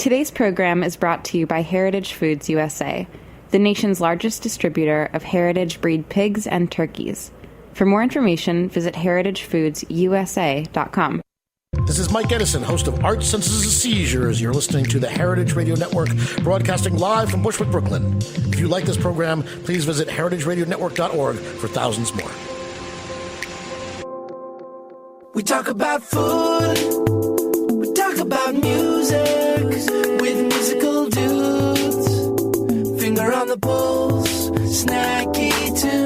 Today's program is brought to you by Heritage Foods USA, the nation's largest distributor of heritage breed pigs and turkeys. For more information, visit heritagefoodsusa.com. This is Mike Edison, host of Art, Senses, and Seizures. You're listening to the Heritage Radio Network, broadcasting live from Bushwick, Brooklyn. If you like this program, please visit heritageradionetwork.org for thousands more. We talk about food, we talk about music, with musical dudes, finger on the pulse, snacky tunes.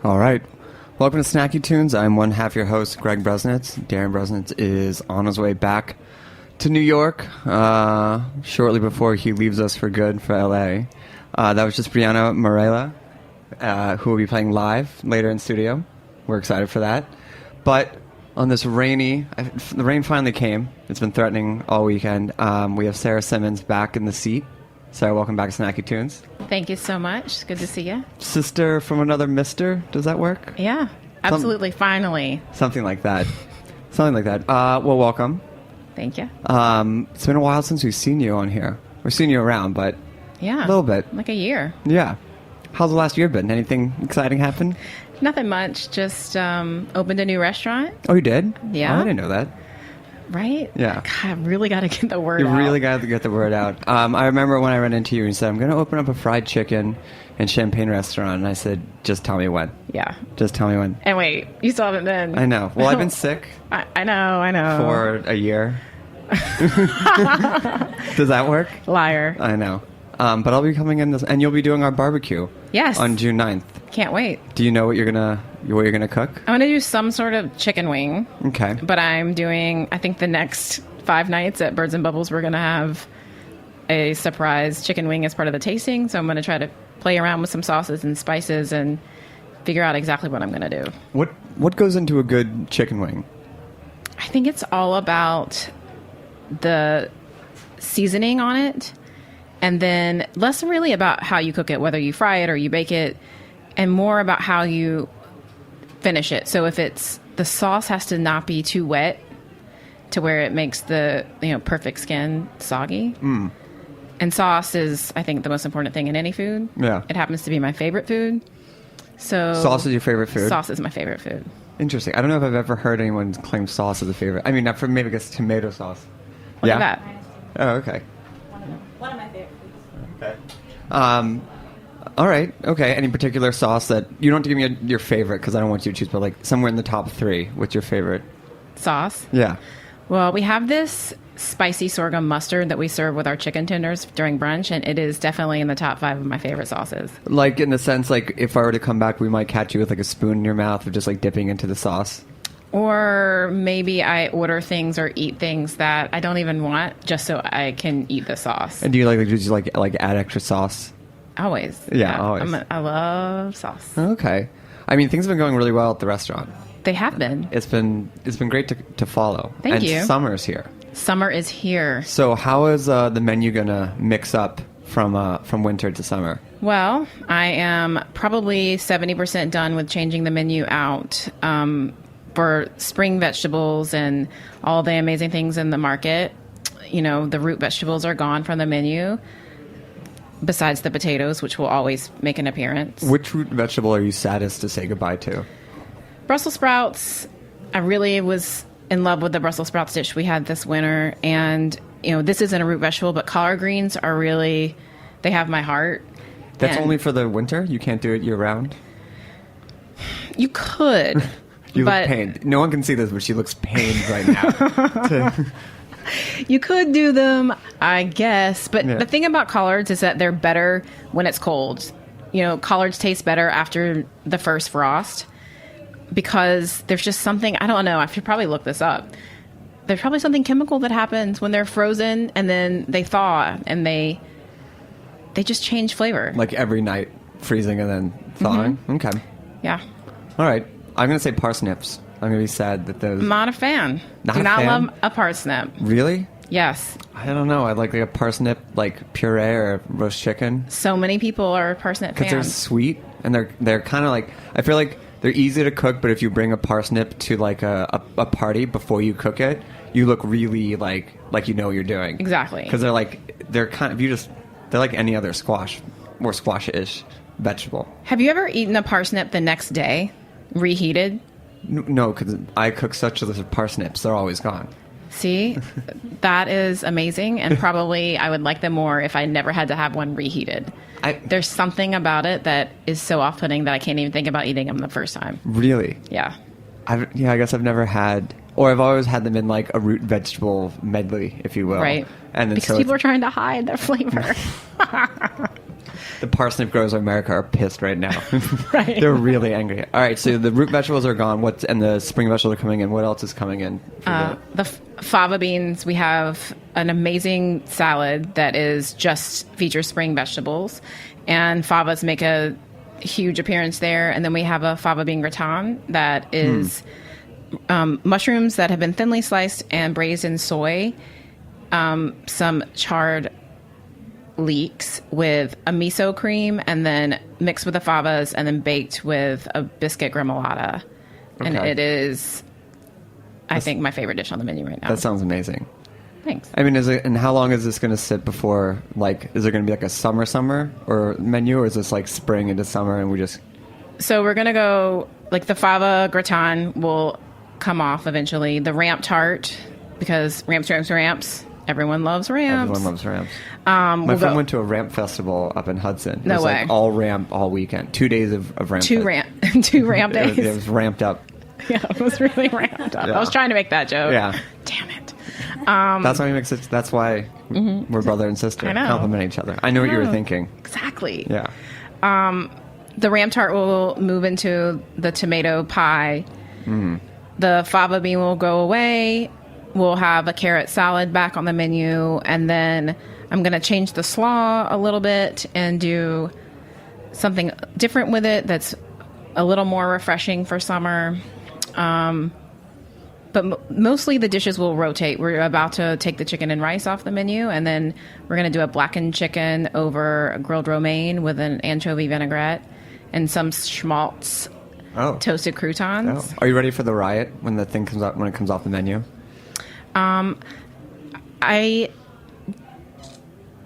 All right. Welcome to Snacky Tunes. I'm one half your host, Greg Bresnitz. Darren Bresnitz is on his way back to New York shortly before he leaves us for good for LA. That was just Briana Marela, who will be playing live later in studio. We're excited for that. But on this the rain finally came. It's been threatening all weekend. We have Sarah Simmons back in the seat. Sarah, welcome back to Snacky Tunes. Thank you so much. Good to see you. Sister from another mister. Does that work? Yeah, absolutely. Finally. Something like that. Well, welcome. Thank you. It's been a while since we've seen you on here. We've seen you around, but yeah, a little bit. Like a year. Yeah. How's the last year been? Anything exciting happen? Nothing much. Just opened a new restaurant. Oh, you did? Yeah. Oh, I didn't know that. Right? Yeah. God, I really got to get the word You out. really got to get the word out. I remember when I ran into you and said, I'm going to open up a fried chicken and champagne restaurant. And I said, just tell me when. Yeah. Just tell me when. And wait, you still haven't been. I know. Well, I've been sick I know. for a year. Does that work? Liar. I know. But I'll be coming in and you'll be doing our barbecue. Yes. On June 9th. Can't wait. Do you know what you're gonna cook? I'm going to do some sort of chicken wing. Okay. But I'm doing, I think the next 5 nights at Birds and Bubbles, we're going to have a surprise chicken wing as part of the tasting. So I'm going to try to play around with some sauces and spices and figure out exactly what I'm going to do. What goes into a good chicken wing? I think it's all about the seasoning on it, and then less really about how you cook it, whether you fry it or you bake it, and more about how you finish it. So if it's the sauce has to not be too wet to where it makes the perfect skin soggy. And sauce is, I think, the most important thing in any food. Yeah. It happens to be my favorite food. So Sauce is your favorite food? Sauce is my favorite food. Interesting. I don't know if I've ever heard anyone claim sauce as a favorite. I mean, not for maybe it's tomato sauce. Look yeah? at that. Oh, okay. One of my favorite foods. Okay. All right. Okay. Any particular sauce that you don't have to give me your favorite because I don't want you to choose, but like somewhere in the top 3. What's your favorite Sauce? Yeah. Well, we have this spicy sorghum mustard that we serve with our chicken tenders during brunch, and it is definitely in the top 5 of my favorite sauces. Like in the sense, like if I were to come back, we might catch you with like a spoon in your mouth of just like dipping into the sauce. Or maybe I order things or eat things that I don't even want just so I can eat the sauce. And do you just like add extra sauce? Always. Yeah, always. I love sauce. Okay. I mean, things have been going really well at the restaurant. They have been. It's been great to follow. Thank you. And summer's here. Summer is here. So how is the menu gonna mix up from winter to summer? Well, I am probably 70% done with changing the menu out for spring vegetables and all the amazing things in the market. The root vegetables are gone from the menu, besides the potatoes, which will always make an appearance. Which root vegetable are you saddest to say goodbye to? Brussels sprouts. I really was in love with the Brussels sprouts dish we had this winter. And, this isn't a root vegetable, but collard greens are really, they have my heart. That's And only for the winter? You can't do it year round? You could. You but look pained. No one can see this, but she looks pained right now. you could do them, I guess. But Yeah. the thing about collards is that they're better when it's cold. Collards taste better after the first frost because there's just something, I don't know, I should probably look this up. There's probably something chemical that happens when they're frozen and then they thaw and they just change flavor. Like every night, freezing and then thawing? Mm-hmm. Okay. Yeah. All right. I'm going to say parsnips. I'm going to be sad that those... Not a fan. Not Do a not fan? love a parsnip. Really? Yes. I don't know. I like a parsnip, like puree or roast chicken. So many people are parsnip Because they're fans. sweet and they're kind of like... I feel like they're easy to cook, but if you bring a parsnip to like a party before you cook it, you look really like you know what you're doing. Exactly. Because they're kind of... They're like any other squash, more squash-ish vegetable. Have you ever eaten a parsnip the next day, reheated? No, because I cook such a list of parsnips. They're always gone. See, that is amazing, and probably I would like them more if I never had to have one reheated. There's something about it that is so off-putting that I can't even think about eating them the first time. Really? Yeah. I guess I've never had... Or I've always had them in like a root vegetable medley, if you will. Right. And then Because people are trying to hide their flavor. The parsnip growers of America are pissed right now. Right. They're really angry. All right, so the root vegetables are gone. And the spring vegetables are coming in. What else is coming in? The fava beans, we have an amazing salad that is just features spring vegetables, and favas make a huge appearance there. And then we have a fava bean gratin that is mushrooms that have been thinly sliced and braised in soy, some charred leeks with a miso cream, and then mixed with the favas, and then baked with a biscuit gremolata. And Okay. it is, I think, my favorite dish on the menu right now. That sounds amazing. Thanks. I mean, and how long is this going to sit before, like, is there going to be like a summer or menu, or is this like spring into summer and we just... So we're going to go, like the fava gratin will come off eventually. The ramp tart because ramps. Everyone loves ramps. Everyone loves ramps. My friend went to a ramp festival up in Hudson. It No was way. like all ramp all weekend. 2 days of ramp. Two ramp days. It was ramped up. Yeah, it was really ramped up. Yeah. I was trying to make that joke. Yeah. Damn it. That's why we make such. That's why we're brother and sister. I know. Compliment each other. I know what you were thinking. Exactly. Yeah. The ram tart will move into the tomato pie. The fava bean will go away. We'll have a carrot salad back on the menu. And then I'm going to change the slaw a little bit and do something different with it that's a little more refreshing for summer. But mostly the dishes will rotate. We're about to take the chicken and rice off the menu, and then we're going to do a blackened chicken over a grilled romaine with an anchovy vinaigrette and some schmaltz toasted croutons. Are you ready for the riot when the thing comes up when it comes off the menu? I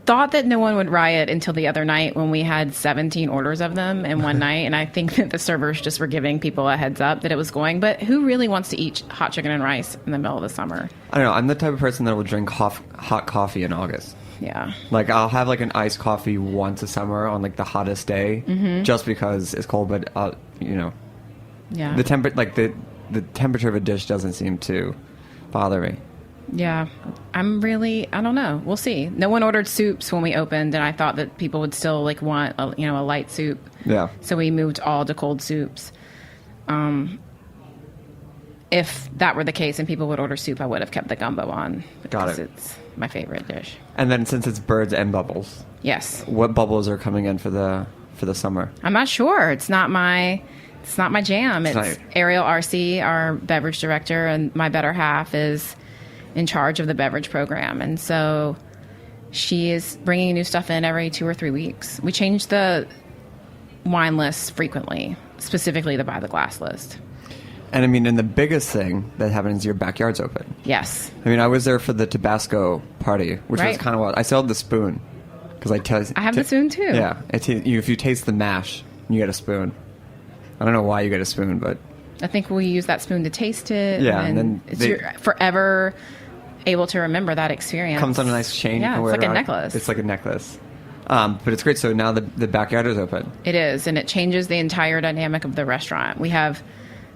thought that no one would riot until the other night when we had 17 orders of them in one night, and I think that the servers just were giving people a heads up that it was going. But who really wants to eat hot chicken and rice in the middle of the summer? I don't know. I'm the type of person that will drink hot coffee in August. Yeah. Like, I'll have like an iced coffee once a summer on like the hottest day, just because it's cold. But Yeah. the temperature of a dish doesn't seem to bother me. Yeah. I don't know. We'll see. No one ordered soups when we opened, and I thought that people would still like want a light soup. Yeah. So we moved all to cold soups. If that were the case and people would order soup, I would have kept the gumbo on. Got because it. It's my favorite dish. And then since it's birds and bubbles, Yes. what bubbles are coming in for the summer? I'm not sure. It's not my jam. It's not- Ariel RC, our beverage director, and my better half is in charge of the beverage program. And so she is bringing new stuff in every 2 or 3 weeks. We change the wine list frequently, specifically the by the glass list. And I mean, and the biggest thing that happens is your backyard's open. Yes. I mean, I was there for the Tabasco party, which was Right. kind of what I still have the spoon because I have the spoon too. Yeah, if you taste the mash, you get a spoon. I don't know why you get a spoon, but I think we use that spoon to taste it. Yeah, and then you're forever able to remember that experience. comes on a nice chain. Yeah, you can it's wear like a around. necklace. It's like a necklace. But it's great. So now the backyard is open. It is, and it changes the entire dynamic of the restaurant. We have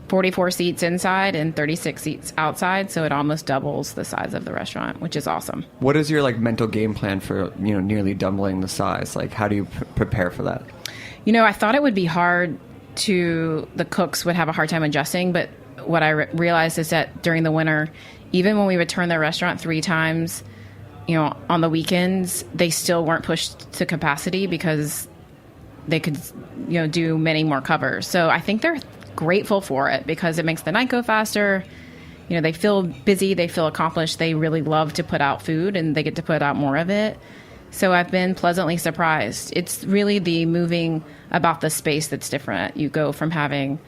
44 seats inside and 36 seats outside, so it almost doubles the size of the restaurant, which is awesome. What is your like mental game plan for nearly doubling the size? Like, how do you prepare for that? I thought it would be hard the cooks would have a hard time adjusting, but what I realized is that during the winter, even when we would turn the restaurant 3 times, on the weekends, they still weren't pushed to capacity because they could, do many more covers. So I think they're grateful for it because it makes the night go faster. They feel busy, they feel accomplished, they really love to put out food and they get to put out more of it. So I've been pleasantly surprised. It's really the moving about the space that's different. You go from having,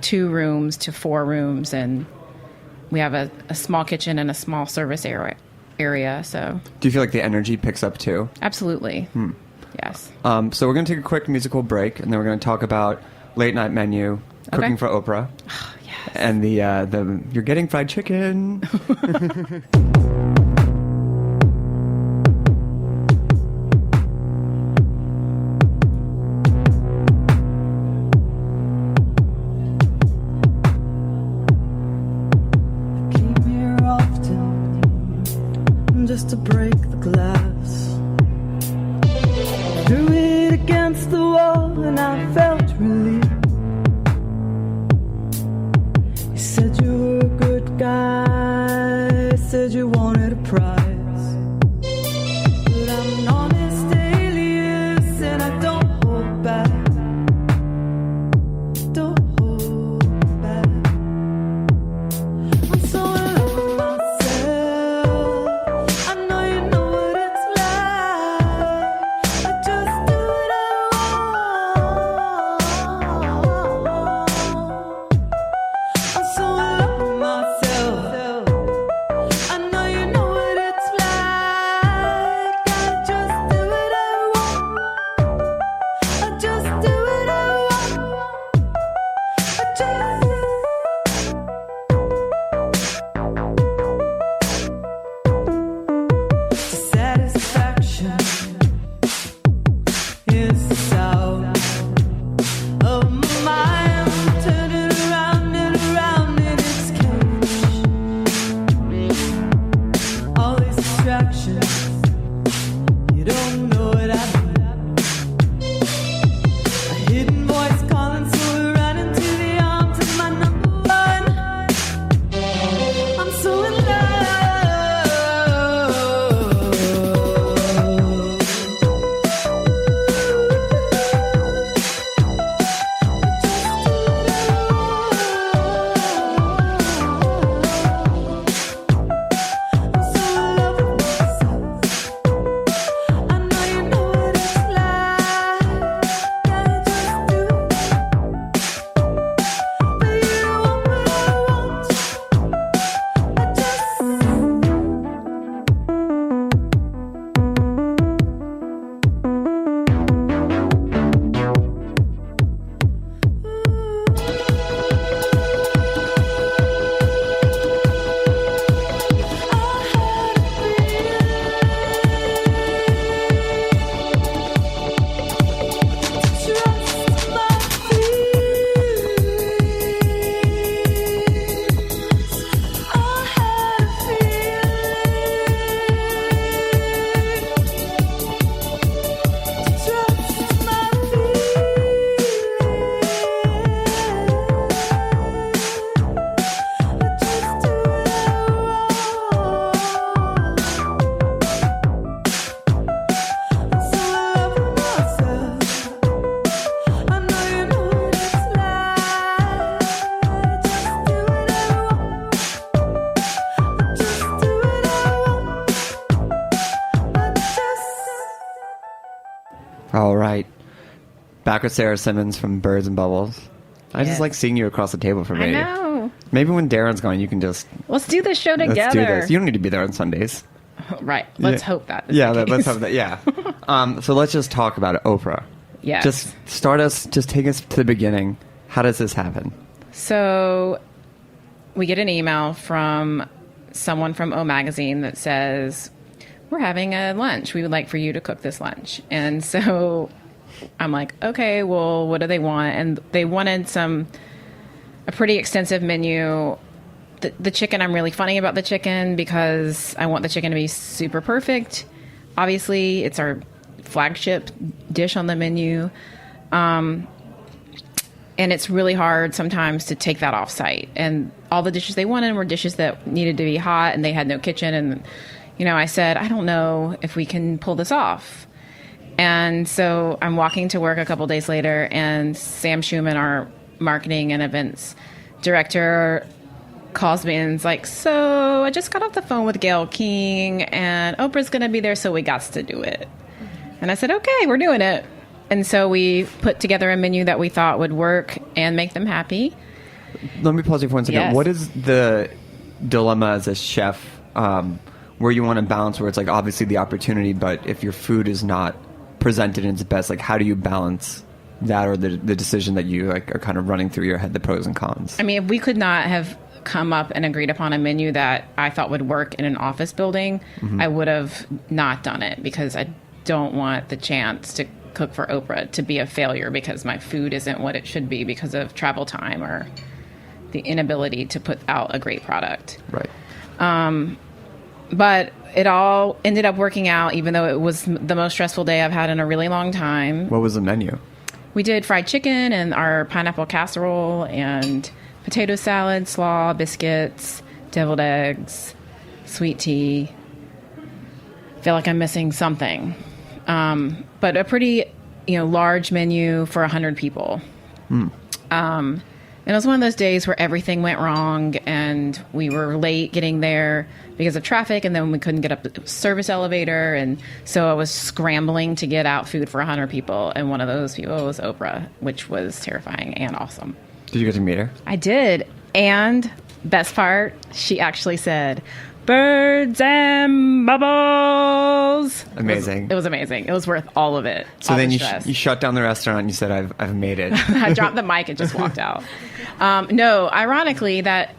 2 rooms to 4 rooms, and we have a small kitchen and a small service area. So Do you feel like the energy picks up too? absolutely, yes. So we're going to take a quick musical break, and then we're going to talk about late night menu, cooking for Oprah, Yes. and the you're getting fried chicken. Came here often just to break the glass. Threw it against the wall and I felt relief. You said you were a good guy, said you wanted a prize. But I'm an honest alias and I don't hold back. Don't hold back. I'm so in love with myself. I know you know what it's like. I just do what I want. I'm so in love with myself. I know you know what it's distractions. You don't know what I mean. A hidden voice calling, so we ran into the arms of my number one. I'm so in love. All right. Back with Sarah Simmons from Birds and Bubbles. I Yes. just like seeing you across the table from me. I know. Maybe when Darren's gone, you can just Let's do this show together. let's do this. You don't need to be there on Sundays. Right. Let's Yeah. hope that. is Yeah, the let's case. have that. Yeah. So let's just talk about it. Oprah. Yes. Just take us to the beginning. How does this happen? So we get an email from someone from O Magazine that says, we're having a lunch. We would like for you to cook this lunch. And so I'm like, okay, well, what do they want? And they wanted a pretty extensive menu. The chicken, I'm really funny about the chicken because I want the chicken to be super perfect. Obviously, it's our flagship dish on the menu. And it's really hard sometimes to take that off site. And all the dishes they wanted were dishes that needed to be hot, and they had no kitchen. And, I said, I don't know if we can pull this off. And so I'm walking to work a couple days later, and Sam Schumann, our marketing and events director, calls me and is like, so I just got off the phone with Gayle King, and Oprah's going to be there, so we got to do it. And I said, okay, we're doing it. And so we put together a menu that we thought would work and make them happy. Let me pause you for 1 second. Yes. What is the dilemma as a chef where you want to balance where it's like obviously the opportunity, but if your food is not presented in its best, like how do you balance that, or the decision that you like are kind of running through your head, the pros and cons? I mean, if we could not have come up and agreed upon a menu that I thought would work in an office building, I would have not done it, because I don't want the chance to cook for Oprah to be a failure because my food isn't what it should be because of travel time or the inability to put out a great product. Right. But it all ended up working out, even though it was the most stressful day I've had in a really long time. What was the menu? We did fried chicken and our pineapple casserole and potato salad, slaw, biscuits, deviled eggs, sweet tea. Feel like I'm missing something. But a pretty, large menu for 100 people. And it was one of those days where everything went wrong, and we were late getting there because of traffic, and then we couldn't get up the service elevator, and so I was scrambling to get out food for 100 people, and one of those people was Oprah, which was terrifying and awesome. Did you get to meet her? I did, and best part, she actually said, "Birds and bubbles." Amazing. It was amazing. It was worth all of it. So all then the you stress. you shut down the restaurant and you said, I've made it. I dropped the mic and just walked out. No, ironically, that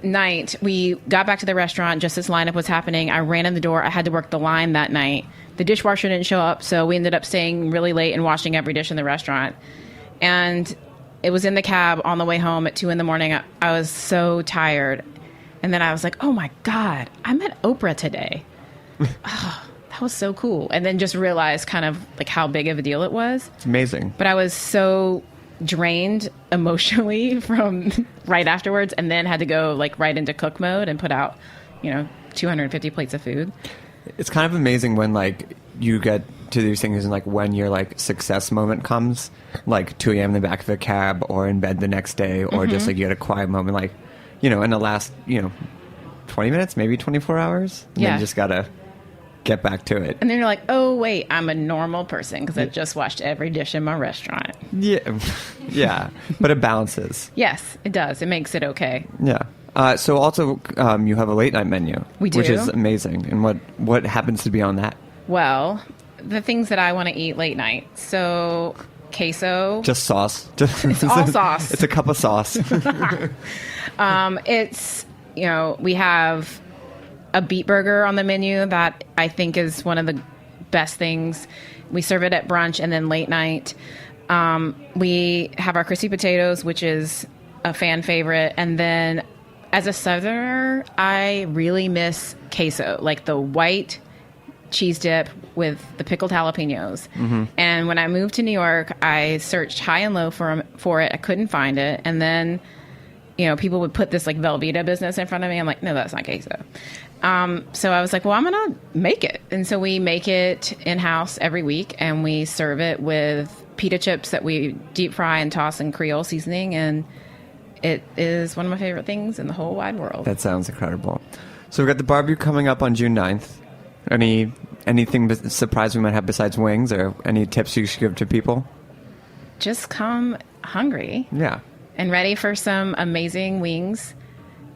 night we got back to the restaurant just as lineup was happening. I ran in the door. I had to work the line that night. The dishwasher didn't show up, so we ended up staying really late and washing every dish in the restaurant. And it was in the cab on the way home at 2 a.m. I was so tired. And then I was like, oh my God, I met Oprah today. that was so cool. And then just realized kind of like how big of a deal it was. It's amazing. But I was so drained emotionally from right afterwards, and then had to go like right into cook mode and put out, 250 plates of food. It's kind of amazing when like you get to these things and like when your like success moment comes, like 2 a.m. in the back of a cab or in bed the next day, or just like you had a quiet moment, like, in the last, 20 minutes, maybe 24 hours. And then you just gotta get back to it. And then you're like, oh, wait, I'm a normal person because I just washed every dish in my restaurant. Yeah. Yeah. But it balances. Yes, it does. It makes it okay. Yeah. So also, you have a late night menu. We do. Which is amazing. And what happens to be on that? Well, the things that I want to eat late night. So, queso. Just sauce. It's all sauce. It's a cup of sauce. It's, we have a beet burger on the menu that I think is one of the best things. We serve it at brunch and then late night. We have our crispy potatoes, which is a fan favorite. And then as a Southerner, I really miss queso, like the white cheese dip with the pickled jalapenos. Mm-hmm. And when I moved to New York, I searched high and low for it. I couldn't find it. And then, people would put this like Velveeta business in front of me. I'm like, no, that's not queso. So I was like, well, I'm going to make it. And so we make it in-house every week, and we serve it with pita chips that we deep fry and toss in Creole seasoning. And it is one of my favorite things in the whole wide world. That sounds incredible. So we've got the barbecue coming up on June 9th. Anything surprise we might have besides wings, or any tips you should give to people? Just come hungry. Yeah. And ready for some amazing wings.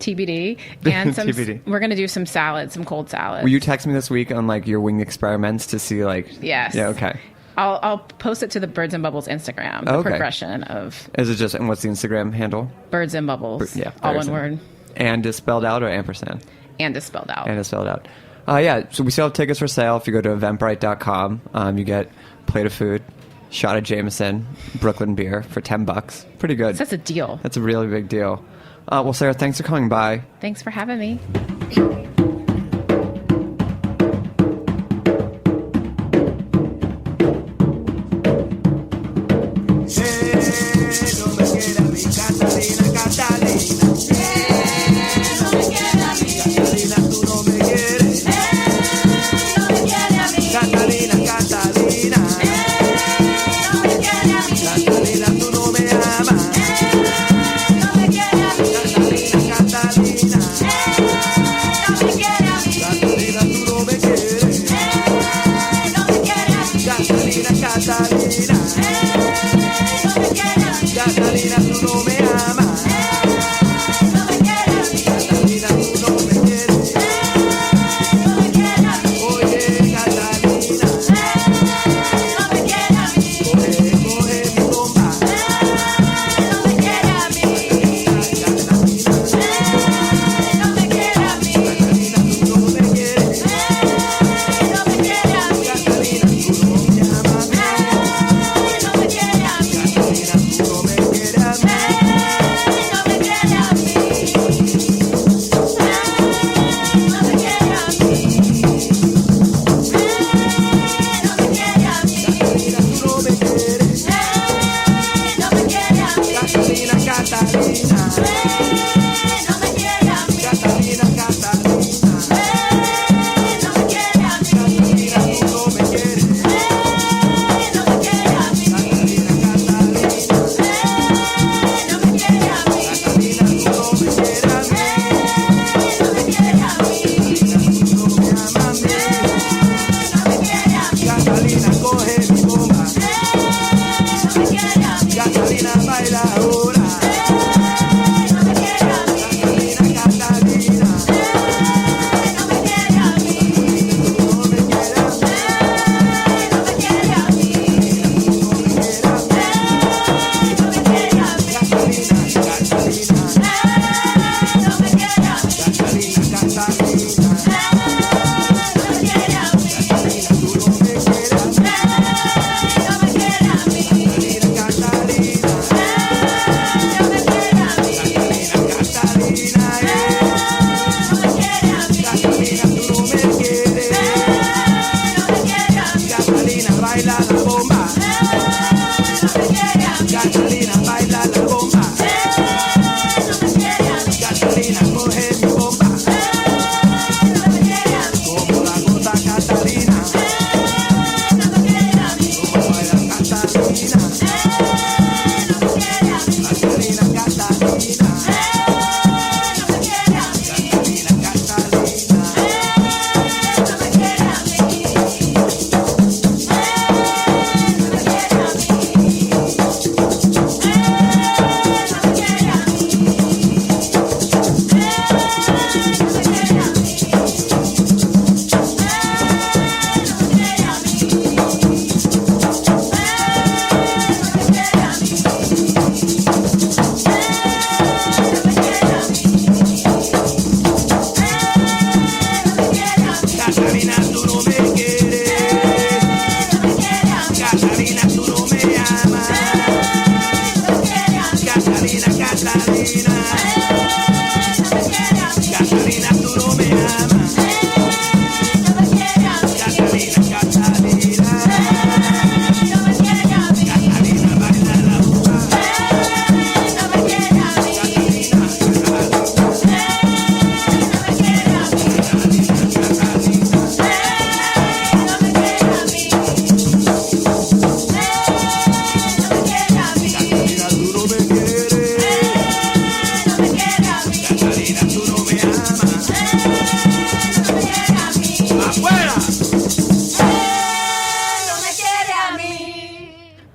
TBD. And TBD. We're going to do some salads, some cold salads. Will you text me this week on like your wing experiments to see like... Yes. Yeah, okay. I'll post it to the Birds and Bubbles Instagram. The progression of... Is it just... And what's the Instagram handle? Birds and Bubbles. Yeah. All one word. And is spelled out or ampersand? And is spelled out. And is spelled out. Yeah, so we still have tickets for sale. If you go to eventbrite.com, you get a plate of food, shot of Jameson, Brooklyn beer for $10. Pretty good. That's a deal. That's a really big deal. Well, Sarah, thanks for coming by. Thanks for having me.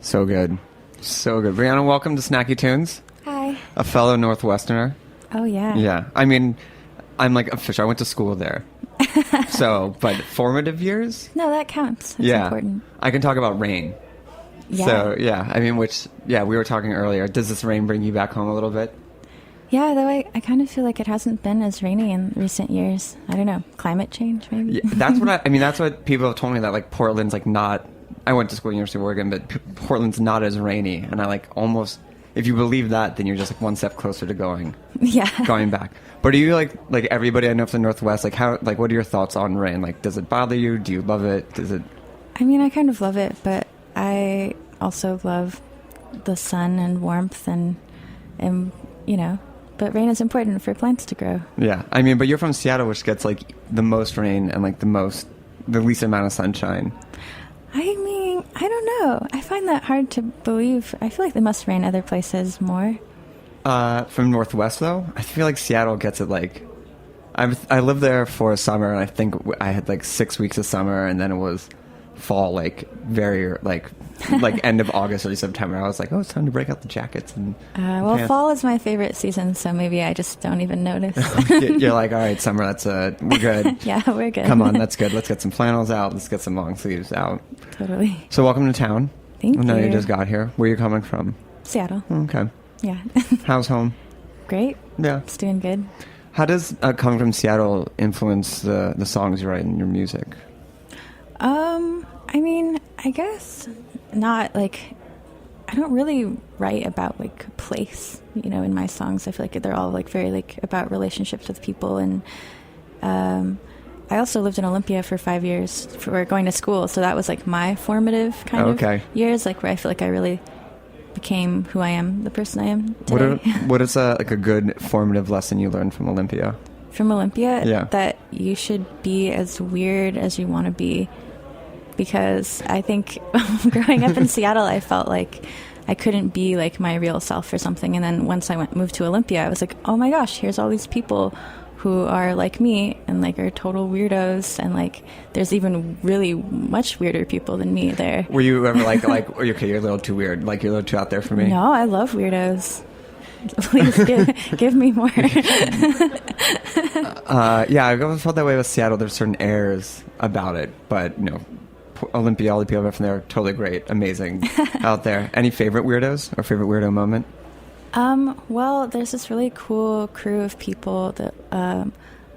So good. So good. Briana, welcome to Snacky Tunes. Hi. A fellow Northwesterner. Oh, yeah. Yeah. I mean, I'm like official. I went to school there. So, but formative years? No, that counts. That's important. I can talk about rain. Yeah. So, yeah. I mean, we were talking earlier. Does this rain bring you back home a little bit? Yeah, though I kind of feel like it hasn't been as rainy in recent years. I don't know. Climate change, maybe? Yeah, that's what I mean, that's what people have told me, that like Portland's like not, I went to school at University of Oregon, but Portland's not as rainy. And I like almost, if you believe that, then you're just like one step closer to going back. But are you like everybody I know from the Northwest, like what are your thoughts on rain? Like, does it bother you? Do you love it? Does it? I mean, I kind of love it, but I also love the sun and warmth and but rain is important for plants to grow. Yeah. I mean, but you're from Seattle, which gets like the most rain and like the least amount of sunshine. I mean, I don't know. I find that hard to believe. I feel like they must rain other places more. From Northwest, though, I feel like Seattle gets it like... I lived there for a summer, and I think I had like 6 weeks of summer, and then it was fall, like very like end of August or September. I was like, oh, it's time to break out the jackets and well, fall is my favorite season, so maybe I just don't even notice. You're like, all right, summer, we're good. Yeah, we're good. Come on, that's good. Let's get some flannels out. Let's get some long sleeves out. Totally. So welcome to town. Thank you. I know you just got here. Where are you coming from? Seattle. Okay. Yeah. How's home? Great. Yeah. It's doing good. How does coming from Seattle influence the songs you write in your music? I mean, I guess not. Like, I don't really write about like place, in my songs. I feel like they're all like very like about relationships with people. And I also lived in Olympia for 5 years for going to school, so that was like my formative kind of years, like where I feel like I really became who I am, the person I am today. What is a good formative lesson you learned from Olympia? From Olympia? Yeah. That you should be as weird as you want to be. Because I think growing up in Seattle, I felt like I couldn't be like my real self or something. And then once I moved to Olympia, I was like, oh my gosh, here's all these people who are like me and like are total weirdos, and like there's even really much weirder people than me there. Were you ever like okay, you're a little too weird, like you're a little too out there for me? No, I love weirdos. Please give me more. Yeah, I always felt that way with Seattle. There's certain airs about it, but Olympia, all the people from there are totally great, amazing out there. Any favorite weirdos or favorite weirdo moment? Well, there's this really cool crew of people that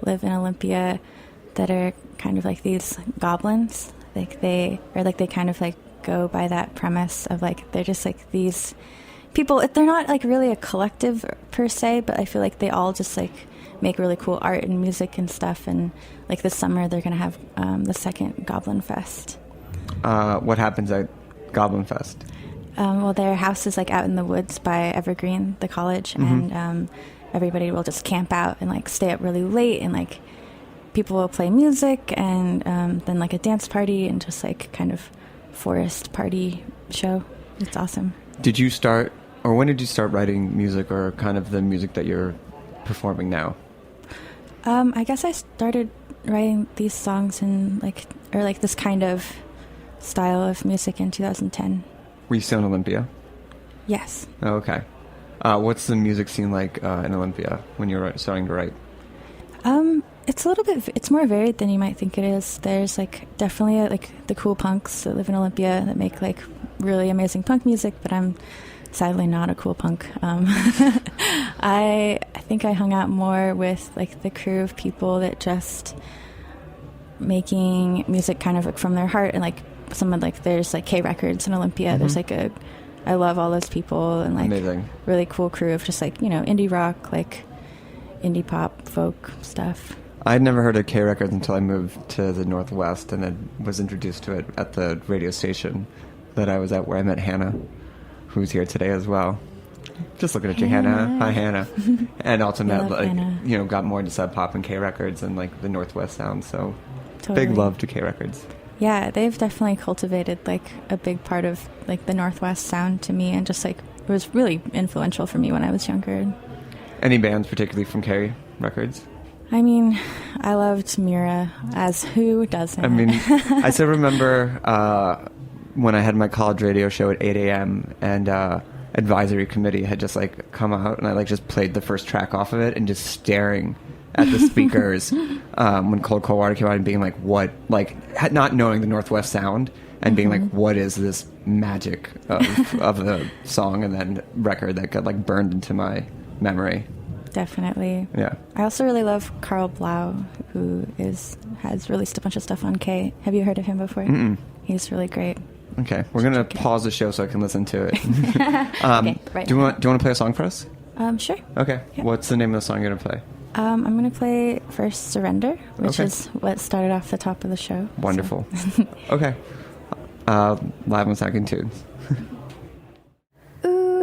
live in Olympia that are kind of like these goblins. Like they kind of like go by that premise of like they're just like these people. They're not like really a collective per se, but I feel like they all just like make really cool art and music and stuff. And like this summer, they're gonna have the second Goblin Fest. What happens at Goblin Fest? Well, their house is like out in the woods by Evergreen, the college, and everybody will just camp out and like stay up really late, and like people will play music, and then like a dance party and just like kind of forest party show. It's awesome. Did you start, or when did you start writing music, or kind of the music that you're performing now? I guess I started writing these songs in like this kind of style of music in 2010. Were you still in Olympia? Yes. Oh, okay. What's the music scene like in Olympia when you're starting to write? It's more varied than you might think it is. There's like definitely like the cool punks that live in Olympia that make like really amazing punk music, but I'm sadly not a cool punk. I think I hung out more with like the crew of people that just making music kind of like from their heart, and like someone like there's like K Records in Olympia. There's like I love all those people, and like amazing. Really cool crew of just like indie rock, like indie pop, folk stuff. I'd never heard of K Records until I moved to the Northwest, and then was introduced to it at the radio station that I was at, where I met Hannah, who's here today as well. Just looking at you, Hannah. Hi, Hannah. And also met got more into Sub Pop and K Records and like the Northwest sound. So totally. Big love to K Records. Yeah, they've definitely cultivated like a big part of like the Northwest sound to me, and just like it was really influential for me when I was younger. Any bands particularly from K Records? I mean, I loved Mira, as who doesn't? I mean, I still remember when I had my college radio show at 8 a.m. and advisory committee had just like come out, and I like just played the first track off of it and just staring at the speakers when Cold Water came out and being like, what, like not knowing the Northwest sound and being like, what is this magic of a song and then record that got like burned into my memory. Definitely. Yeah. I also really love Carl Blau, who has released a bunch of stuff on K. Have you heard of him before? Mm-mm. He's really great. Okay, we're gonna pause the show so I can listen to it. Okay, right. Do you want to play a song for us? Sure. Okay. Yeah. What's the name of the song you're gonna play? I'm going to play first Surrender, which Okay. is what started off the top of the show. Wonderful. So. Okay. Live on Stacking Tunes. Ooh,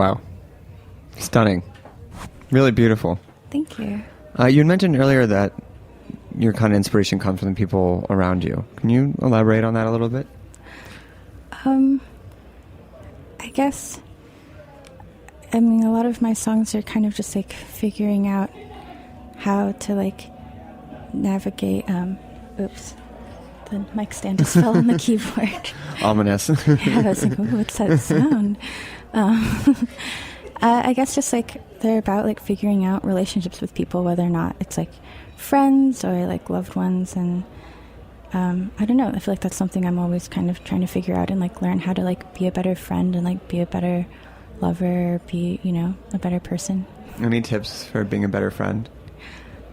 Wow. Stunning. Really beautiful. Thank you. You had mentioned earlier that your kind of inspiration comes from the people around you. Can you elaborate on that a little bit? I guess, I mean, a lot of my songs are kind of just like figuring out how to like navigate, oops, the mic stand just fell on the keyboard. Ominous. I was like, ooh, what's that sound? I guess just like they're about like figuring out relationships with people, whether or not it's like friends or like loved ones. And I don't know, I feel like that's something I'm always kind of trying to figure out and like learn how to like be a better friend and like be a better lover, or be, you know, a better person. Any tips for being a better friend?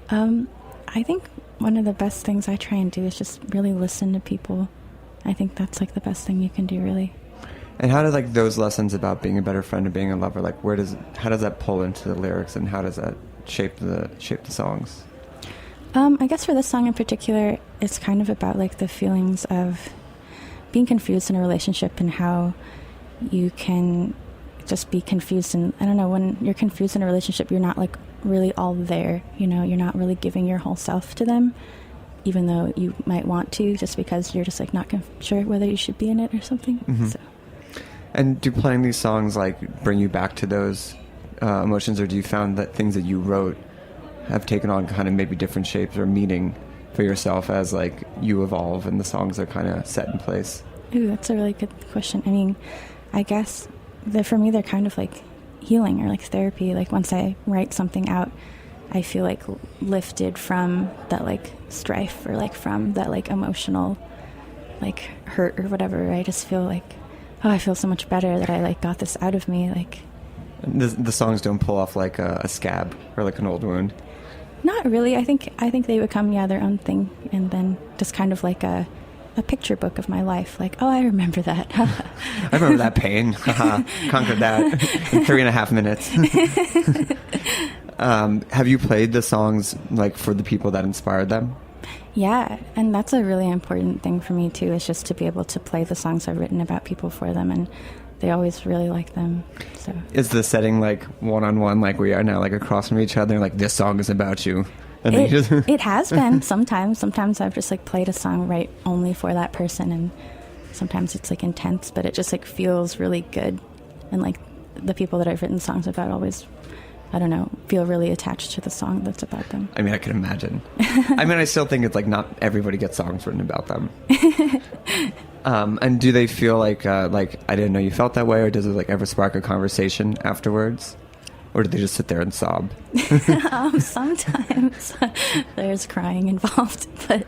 I think one of the best things I try and do is just really listen to people. I think that's like the best thing you can do, really. And how do like those lessons about being a better friend and being a lover, like how does that pull into the lyrics, and how does that shape the songs? I guess for this song in particular, it's kind of about like the feelings of being confused in a relationship and how you can just be confused. And I don't know, when you're confused in a relationship, you're not like really all there, you know, you're not really giving your whole self to them, even though you might want to, just because you're just like not sure whether you should be in it or something. Mm-hmm. So. And do playing these songs like bring you back to those emotions, or do you found that things that you wrote have taken on kind of maybe different shapes or meaning for yourself as like you evolve and the songs are kind of set in place? Ooh, that's a really good question. I mean, I guess for me they're kind of like healing or like therapy. Like once I write something out, I feel like lifted from that like strife or like from that like emotional like hurt or whatever. I just feel like, oh, I feel so much better that I like got this out of me. Like the songs don't pull off like a scab or like an old wound. Not really. I think they become their own thing, and then just kind of like a picture book of my life. Like, oh, I remember that. I remember that pain. Conquered that in 3.5 minutes. Have you played the songs like for the people that inspired them? Yeah, and that's a really important thing for me too, is just to be able to play the songs I've written about people for them, and they always really like them. So is the setting like one-on-one, like we are now, like across from each other, like this song is about you? And it has been sometimes. Sometimes I've just like played a song right only for that person, and sometimes it's like intense, but it just like feels really good. And like the people that I've written songs about always, I don't know, feel really attached to the song that's about them. I mean, I can imagine. I mean, I still think it's like not everybody gets songs written about them. And do they feel like I didn't know you felt that way, or does it like ever spark a conversation afterwards? Or do they just sit there and sob? Sometimes there's crying involved, but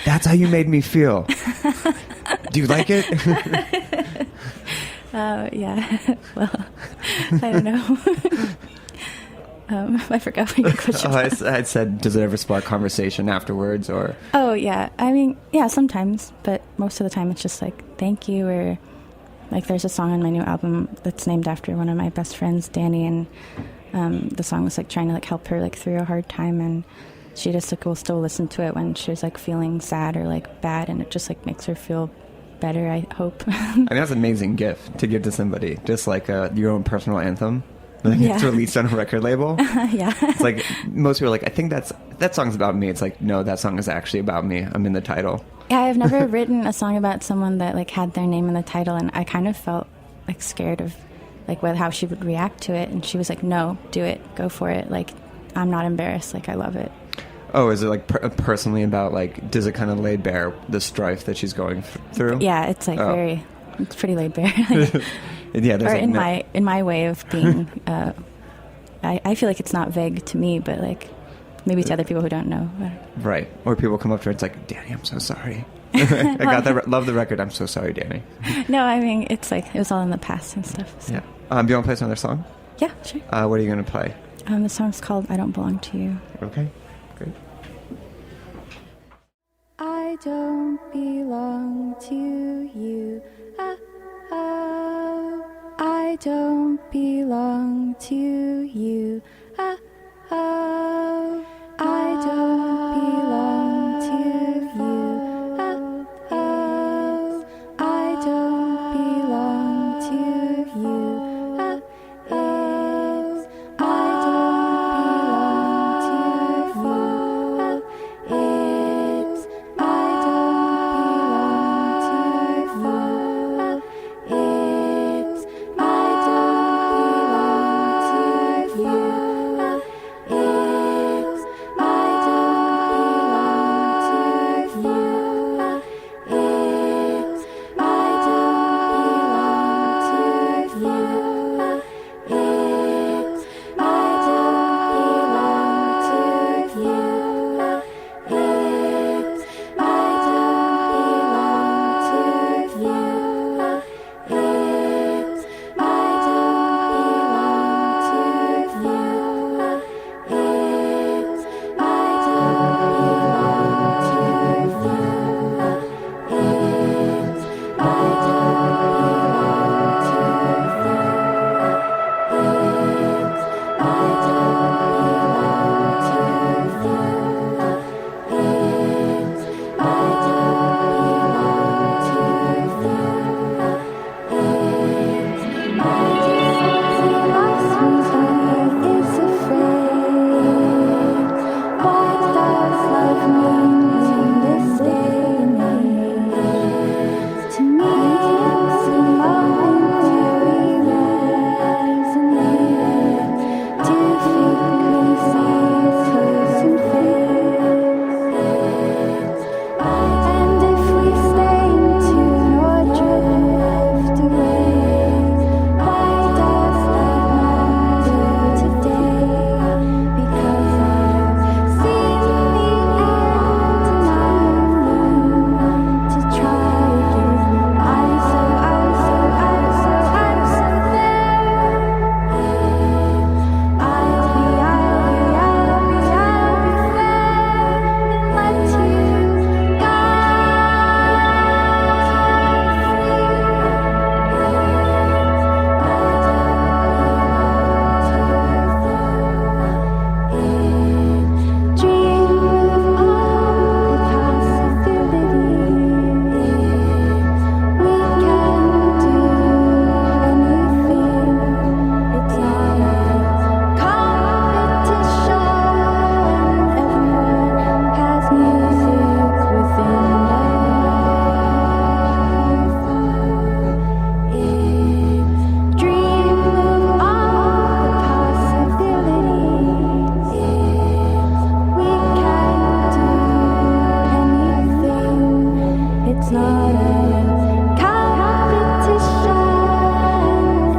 that's how you made me feel. Do you like it? Yeah. Well, I don't know. I forgot what your question was. I said, does it ever spark conversation afterwards, or? Oh, yeah. I mean, yeah, sometimes, but most of the time it's just like, thank you, or like there's a song on my new album that's named after one of my best friends, Danny, and the song was like trying to like help her like through a hard time, and she just like will still listen to it when she's like feeling sad or like bad, and it just like makes her feel better, I hope. I mean, that's an amazing gift to give to somebody, just like your own personal anthem. Yeah. It's released on a record label. Yeah. It's like most people are like, I think that song's about me. It's like, no, that song is actually about me. I'm in the title. Yeah, I've never written a song about someone that like had their name in the title, and I kind of felt like scared of like how she would react to it, and she was like, no, do it, go for it, like I'm not embarrassed, like I love it. Oh, is it like personally about like, does it kind of lay bare the strife that she's going through? Yeah, it's like it's pretty laid bare. Yeah, or like in my way of being, I feel like it's not vague to me, but like maybe to other people who don't know. Right, or people come up to her, it's like, Danny, I'm so sorry. I got that. Love the record. I'm so sorry, Danny. No, I mean it's like it was all in the past and stuff. So. Yeah. Do you want to play another song? Yeah, sure. What are you going to play? The song's called "I Don't Belong to You." Okay, great. I don't belong to you. I don't belong to you. I don't belong to you. I don't belong to you. not a competition.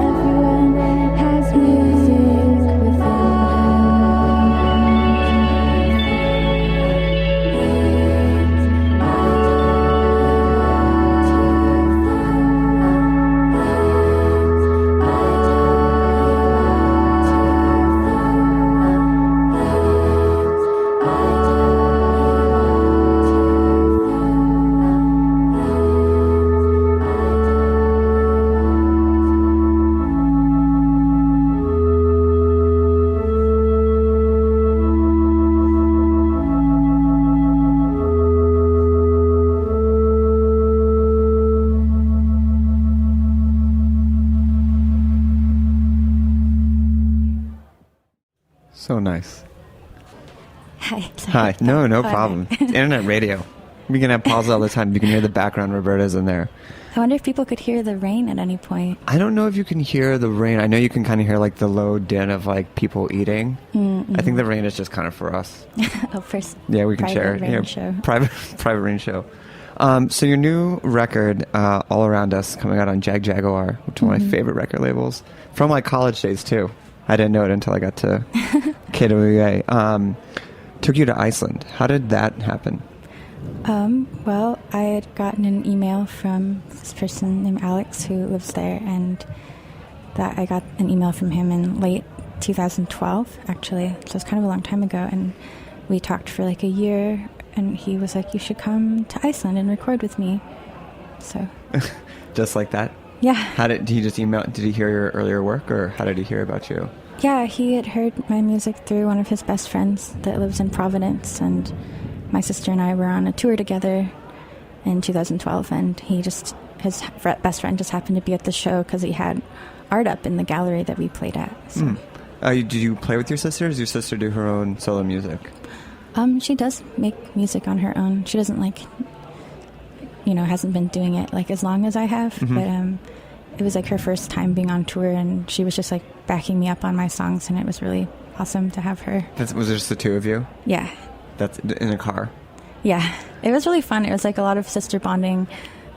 Everyone has music within So nice. Hi. Hi. No Okay. problem. It's internet radio. We can have pauses all the time. You can hear the background Roberta's in there. I wonder if people could hear the rain at any point. I don't know if you can hear the rain. I know you can kind of hear like the low din of like people eating. I think the rain is just kind of for us. Oh, first. Yeah, we can private share it. rain Yeah, show. private rain show. So your new record, All Around Us, coming out on Jaguar, which is one of my favorite record labels from like college days too. I didn't know it until I got to KWA. Took you to Iceland. How did that happen? Well, I had gotten an email from this person named Alex who lives there, and that I got an email from him in late 2012, actually. So it's kind of a long time ago, and we talked for like a year, and he was like, "You should come to Iceland and record with me." So, Just like that? yeah. Did he just email? Did he hear your earlier work, or how did he hear about you? Yeah, he had heard my music through one of his best friends that lives in Providence, and my sister and I were on a tour together in 2012, and his best friend just happened to be at the show because he had art up in the gallery that we played at. So. Did you play with your sister? Does your sister do her own solo music? She does make music on her own. She doesn't hasn't been doing it like as long as I have, but it was like her first time being on tour, and she was just like backing me up on my songs, and it was really awesome to have her. Was it just the two of you? Yeah. That's in a car? Yeah. It was really fun. It was like a lot of sister bonding.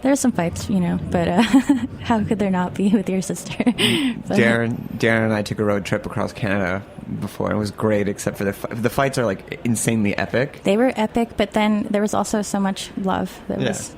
There were some fights, but how could there not be with your sister? But, Darren and I took a road trip across Canada before, and it was great, except for the fights are like insanely epic. They were epic, but then there was also so much love that was,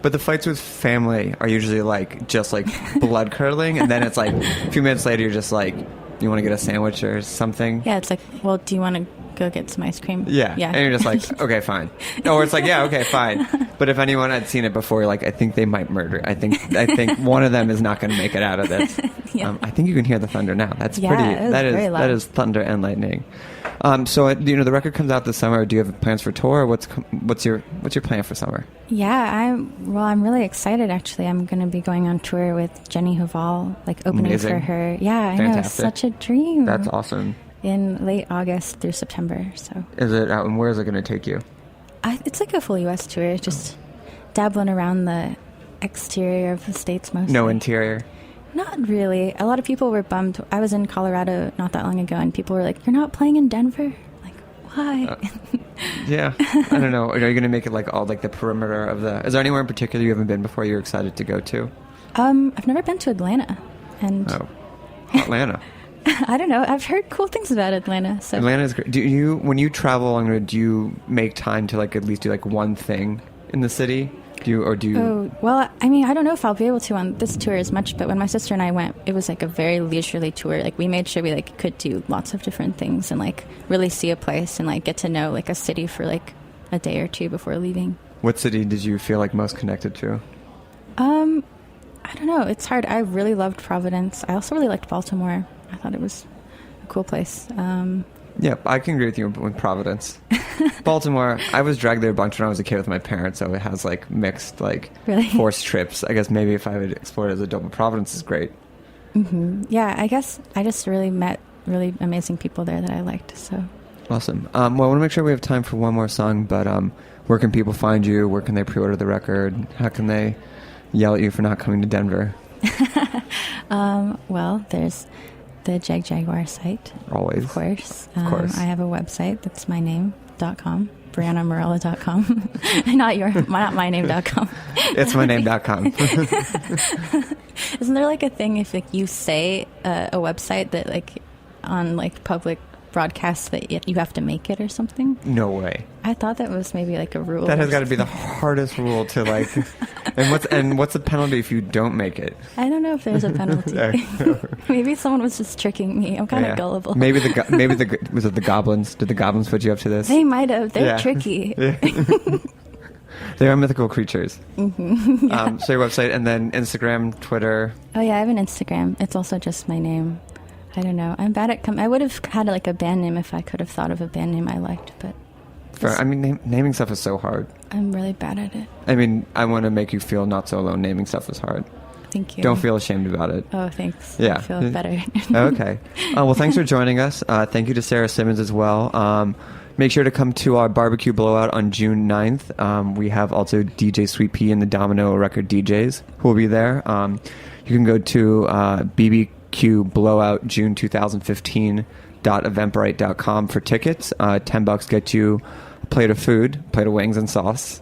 But the fights with family are usually like just like blood curdling, and then it's like a few minutes later you're just like, you want to get a sandwich or something? Yeah, it's like, well, do you want to go get some ice cream? Yeah. And you're just like, okay, fine. Or it's like, yeah, okay, fine. But if anyone had seen it before, you're like, I think they might murder. I think one of them is not going to make it out of this. Yeah. I think you can hear the thunder now. That's Yeah, pretty. it was very loud. That is thunder and lightning. So the record comes out this summer. Do you have plans for tour? What's your plan for summer? Yeah, I'm really excited. Actually, I'm going to be going on tour with Jenny Huval, like opening Amazing. for her. Yeah, I know, it's Fantastic. such a dream. That's awesome. In late August through September. So Is it out, and where is it going to take you? it's like a full U.S. tour, just dabbling around the exterior of the states mostly. No interior. Not really. A lot of people were bummed. I was in Colorado not that long ago, and people were like, "You're not playing in Denver?" Like, why? Yeah, I don't know. Are you going to make it like all like the perimeter of the? Is there anywhere in particular you haven't been before you're excited to go to? I've never been to Atlanta, and Atlanta. I don't know. I've heard cool things about Atlanta. So Atlanta is great. When you travel along the road, do you make time to like at least do like one thing in the city? Do you? Oh, well, I mean, I don't know if I'll be able to on this tour as much, but when my sister and I went, it was like a very leisurely tour. Like we made sure we like could do lots of different things and like really see a place and like get to know like a city for like a day or two before leaving. What city did you feel like most connected to? I don't know. It's hard. I really loved Providence. I also really liked Baltimore. I thought it was a cool place. Yeah, I can agree with you with Providence. Baltimore, I was dragged there a bunch when I was a kid with my parents, so it has like mixed like Really? forced trips. I guess maybe if I would explore it as a adult, but Providence is great. Mm-hmm. Yeah, I guess I just really met really amazing people there that I liked. So Awesome. Well, I want to make sure we have time for one more song, but where can people find you? Where can they pre-order the record? How can they yell at you for not coming to Denver? well, there's the Jaguar site. Always. Of course. Of course. I have a website that's my name.com. BrianaMarela.com. not my name.com. It's my name.com. Isn't there like a thing if like you say a website that like on like public broadcasts that you have to make it or something? No way. I thought that was maybe like a rule. That has got to be the hardest rule to like. And what's the penalty if you don't make it? I don't know if there's a penalty. Maybe someone was just tricking me. I'm kind of gullible. Maybe was it the goblins? Did the goblins put you up to this? They might have. They're tricky. Yeah. They are mythical creatures. Mm-hmm. Yeah. So your website and then Instagram, Twitter. Oh yeah, I have an Instagram. It's also just my name. I don't know. I'm bad at I would have had like a band name if I could have thought of a band name I liked, but I mean, naming stuff is so hard. I'm really bad at it. I mean, I want to make you feel not so alone. Naming stuff is hard. Thank you. Don't feel ashamed about it. Oh, thanks. Yeah. I feel better. Okay. Well, thanks for joining us. Thank you to Sarah Simmons as well. Make sure to come to our barbecue blowout on June 9th. We have also DJ Sweet Pea and the Domino Record DJs who will be there. You can go to BBQ Blowout June 2015.eventbrite.com for tickets. $10 gets you a plate of food, plate of wings and sauce,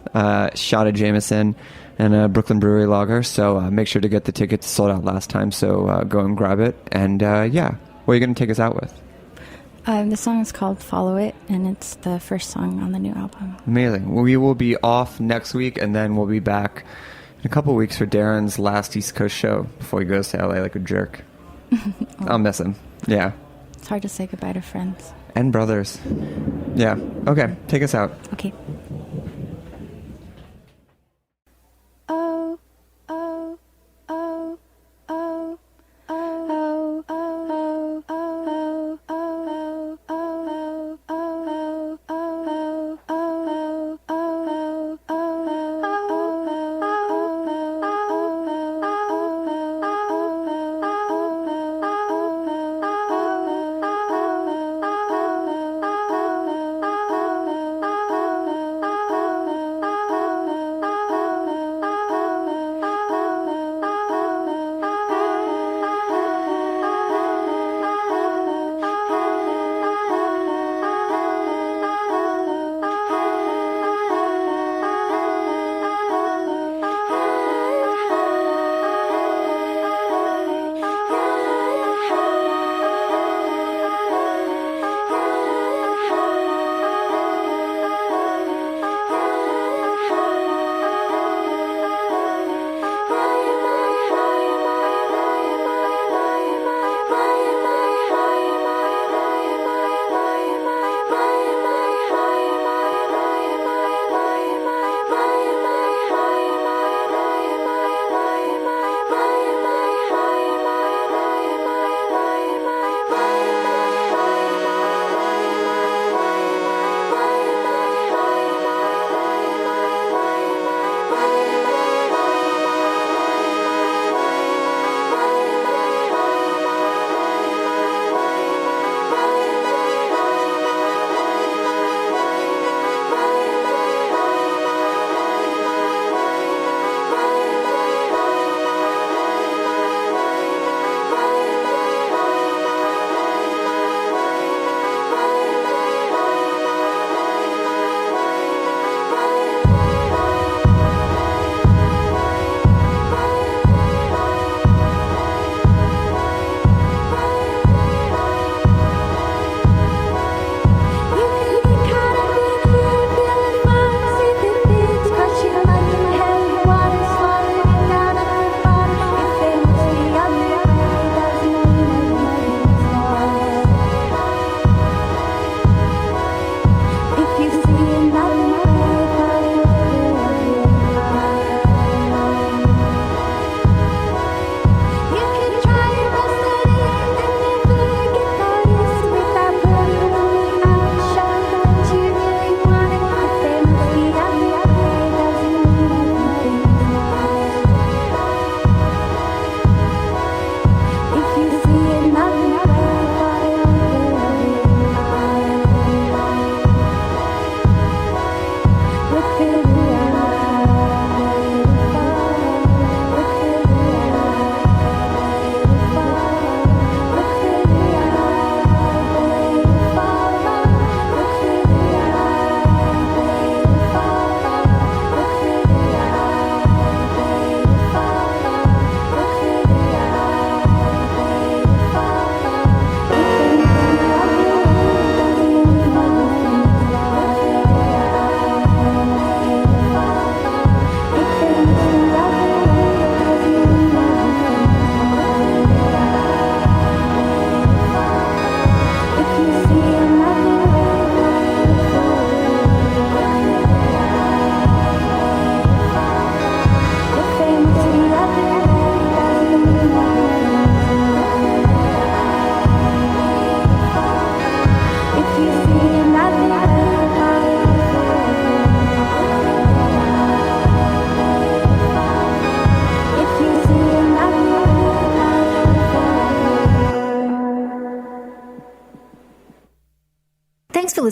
shot of Jameson, and a Brooklyn Brewery lager. So make sure to get the tickets. Sold out last time, so go and grab it. And yeah, what are you going to take us out with? The song is called Follow It, and it's the first song on the new album. Amazing. We will be off next week, and then we'll be back in a couple of weeks for Darren's last East Coast show before he goes to LA like a jerk. I'll miss him. Yeah. It's hard to say goodbye to friends. And brothers. Yeah. Okay. Take us out. Okay.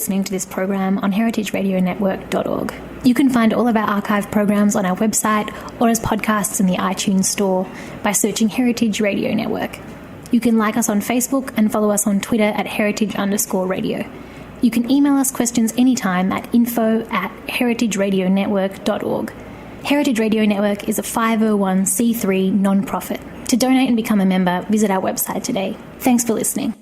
listening to this program on heritageradionetwork.org. You can find all of our archive programs on our website or as podcasts in the iTunes store by searching Heritage Radio Network. You can like us on Facebook and follow us on Twitter at heritage_radio. You can email us questions anytime at info@heritageradionetwork.org. Heritage Radio Network is a 501c3 non-profit. To donate and become a member, visit our website today. Thanks for listening.